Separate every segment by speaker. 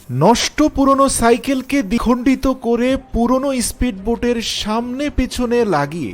Speaker 1: নষ্ট পুরনো সাইকেলকে দ্বিখণ্ডিত করে পুরনো স্পিডবোটের সামনে পেছনে লাগিয়ে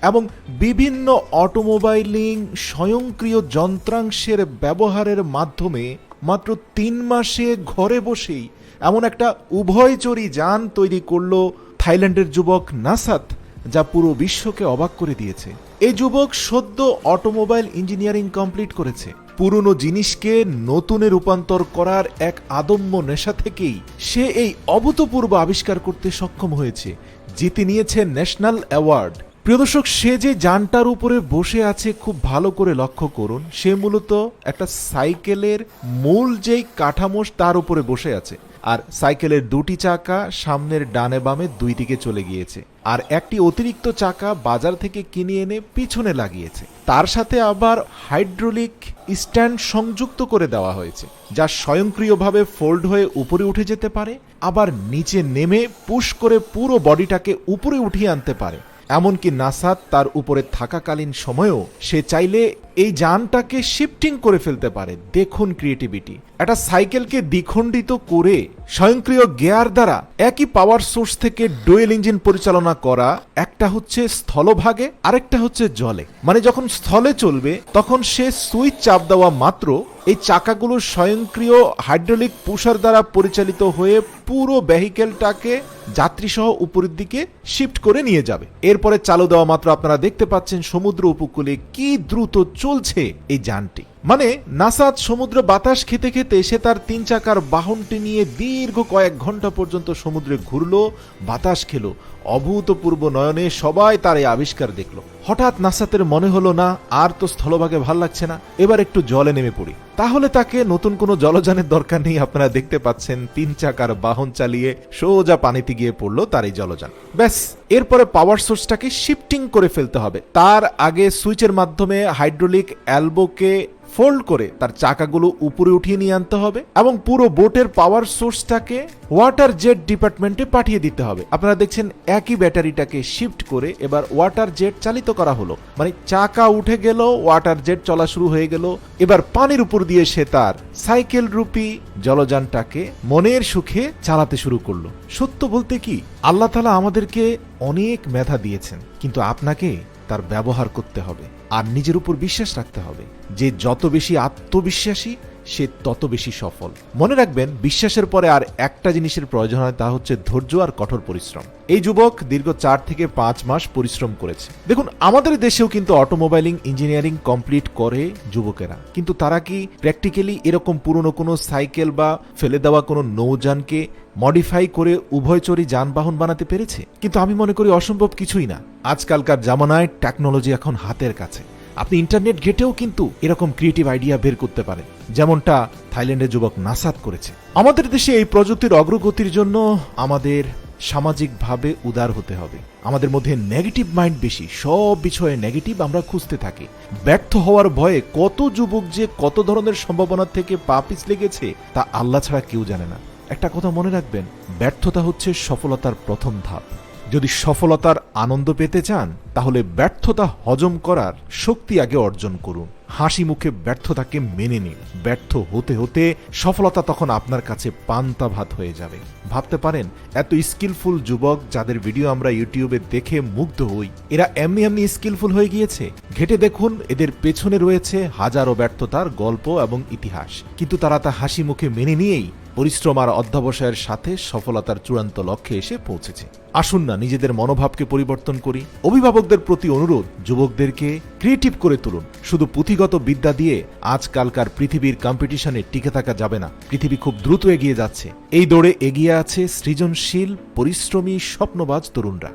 Speaker 1: এবং বিভিন্ন অটোমোবাইলিং স্বয়ংক্রিয় যন্ত্রাংশের ব্যবহারের মাধ্যমে মাত্র ৩ মাসে ঘরে বসেই এমন একটা উভয়চরী যান তৈরি করল থাইল্যান্ডের যুবক নাসাত, যা পুরো বিশ্বকে অবাক করে দিয়েছে। এই যুবক সদ্য অটোমোবাইল ইঞ্জিনিয়ারিং কমপ্লিট করেছে। পুরনো জিনিসকে নতুনে রূপান্তর করার এক আদম্য নেশা থেকেই সে এই অভূতপূর্ব আবিষ্কার করতে সক্ষম হয়েছে, জিতে নিয়েছে ন্যাশনাল অ্যাওয়ার্ড। প্রিয় দর্শক, সে যে যানটার উপরে বসে আছে খুব ভালো করে লক্ষ্য করুন। সে মূলত একটা সাইকেলের মূল যেই কাঠামো তার উপরে বসে আছে, আর সাইকেলের দুটি চাকা সামনের ডানে বামে দুই দিকে চলে গিয়েছে, আর একটি অতিরিক্ত চাকা বাজার থেকে কিনে এনে পিছনে লাগিয়েছে। তার সাথে আবার হাইড্রোলিক স্ট্যান্ড সংযুক্ত করে দেওয়া হয়েছে, যা স্বয়ংক্রিয়ভাবে ফোল্ড হয়ে উপরে উঠে যেতে পারে, আবার নিচে নেমে পুশ করে পুরো বডিটাকে উপরে উঠিয়ে আনতে পারে। এমনকি নাসাত তার উপরে থাকাকালীন সময়েও সে চাইলে এই যানটাকে শিফটিং করে ফেলতে পারে। দেখুন ক্রিয়েটিভিটি! একটা সাইকেলকে দ্বিখণ্ডিত করে স্বয়ংক্রিয় গিয়ার দ্বারা একই পাওয়ার সোর্স থেকে ডুয়েল ইঞ্জিন পরিচালনা করা। একটা হচ্ছে স্থলভাগে, আরেকটা হচ্ছে জলে। মানে যখন স্থলে চলবে তখন সে সুইচ চাপ দেওয়া মাত্র এই চাকাগুলো স্বয়ংক্রিয় হাইড্রোলিক পুশার দ্বারা পরিচালিত হয়ে পুরো ভেহিকেলটাকে যাত্রীসহ উপরের দিকে শিফট করে নিয়ে যাবে। এরপরে চালু দেওয়া মাত্র আপনারা দেখতে পাচ্ছেন সমুদ্র উপকূলে কি দ্রুত চলছে এই যানটি। মানে নাসাত সমুদ্র বাতাস খেতে খেতে সে তার ৩ চাকার বাহনটি নিয়ে দীর্ঘ কয়েক ঘন্টা পর্যন্ত সমুদ্রে ঘুরলো, বাতাস খেলো। অভূতপূর্ব নয়নে সবাই তার এই আবিষ্কার দেখলো। হঠাৎ নাসাতের মনে হলো, না আর তো স্থলভাগে ভাল লাগছে না, এবার একটু জলে নেমে পড়ি। তাহলে তাকে নতুন কোনো জলযানের দরকার নেই। আপনারা দেখতে পাচ্ছেন ৩ চাকার বাহন চালিয়ে সোজা পানিতে গিয়ে পড়লো তার এই জলযান। ব্যাস, এরপরে পাওয়ার সোর্সটাকে শিফটিং করে ফেলতে হবে। তার আগে সুইচের মাধ্যমে হাইড্রোলিক এলবোকে ফোল্ড করে তার চাকাগুলো উপরে উঠিয়ে নিয়ে আনতে হবে এবং পুরো বোটের পাওয়ার সোর্সটাকে ওয়াটার জেট ডিপার্টমেন্টে পাঠিয়ে দিতে হবে। আপনারা দেখছেন একই ব্যাটারিটাকে শিফট করে এবার ওয়াটার জেট চালিত করা হলো। মানে চাকা উঠে গেল, ওয়াটার জেট চলা শুরু হয়ে গেল। এবার পানির উপর দিয়ে সে তার সাইকেল রূপী জলযানটাকে মনের সুখে চালাতে শুরু করলো। সত্য বলতে কি, আল্লাহ তাআলা আমাদেরকে অনেক মেধা দিয়েছেন, কিন্তু আপনাকে তার ব্যবহার করতে হবে আর নিজের উপর বিশ্বাস রাখতে হবে। যে যত বেশি আত্মবিশ্বাসী সে তত বেশি সফল। মনে রাখবেন, বিশ্বাসের পরে আর একটা জিনিসের প্রয়োজন হয়, তা হচ্ছে ধৈর্য আর কঠোর পরিশ্রম। এই যুবক দীর্ঘ ৪ থেকে ৫ মাস পরিশ্রম করেছে। দেখুন, আমাদের দেশেও কিন্তু অটোমোবাইলিং ইঞ্জিনিয়ারিং কমপ্লিট করে যুবকেরা, কিন্তু তারা কি প্র্যাকটিক্যালি এরকম পুরনো কোনো সাইকেল বা ফেলে দেওয়া কোনো নৌযানকে মডিফাই করে উভয়চরী যানবাহন বানাতে পেরেছে? কিন্তু আমি মনে করি অসম্ভব কিছুই না। আজকালকার জামানায় টেকনোলজি এখন হাতের কাছে। আপনি ইন্টারনেট ঘেটেও কিন্তু এরকম ক্রিয়েটিভ আইডিয়া বের করতে পারেন, যেমনটা থাইল্যান্ডের যুবক নাসাত করেছে। আমাদের দেশে এই প্রযুক্তির অগ্রগতির জন্য আমাদের সামাজিকভাবে উদার হতে হবে। আমাদের মধ্যে নেগেটিভ মাইন্ড বেশি, সব বিষয়ে নেগেটিভ আমরা খুঁজতে থাকি। ব্যর্থ হওয়ার ভয়ে কত যুবক যে কত ধরনের সম্ভাবনা থেকে পা পিছলে গেছে তা আল্লাহ ছাড়া কেউ জানে না। একটা কথা মনে রাখবেন, ব্যর্থতা হচ্ছে সফলতার প্রথম ধাপ। যদি সফলতার আনন্দ পেতে চান তাহলে ব্যর্থতা হজম করার শক্তি আগে অর্জন করুন। হাসি মুখে ব্যর্থতাকে মেনে নিন। ব্যর্থ হতে হতে সফলতা তখন আপনার কাছে পান্তা ভাত হয়ে যাবে। ভাবতে পারেন, এত স্কিলফুল যুবক যাদের ভিডিও আমরা ইউটিউবে দেখে মুগ্ধ হই, এরা এমনি এমনি স্কিলফুল হয়ে গিয়েছে? ঘেটে দেখুন, এদের পেছনে রয়েছে হাজারো ব্যর্থতার গল্প এবং ইতিহাস, কিন্তু তারা তা হাসি মুখে মেনে নিয়েই পরিশ্রম আর অধ্যবসায়ের সাথে সফলতার চূড়ান্ত লক্ষ্যে এসে পৌঁছেছে। আসুন না নিজেদের মনোভাবকে পরিবর্তন করি। অভিভাবকদের প্রতি অনুরোধ, যুবকদেরকে ক্রিয়েটিভ করে তুলুন। শুধু পুঁথিগত বিদ্যা দিয়ে আজকালকার পৃথিবীর কম্পিটিশনে টিকে থাকা যাবে না। পৃথিবী খুব দ্রুত এগিয়ে যাচ্ছে। এই দৌড়ে এগিয়ে আছে সৃজনশীল, পরিশ্রমী, স্বপ্নবাজ তরুণরা।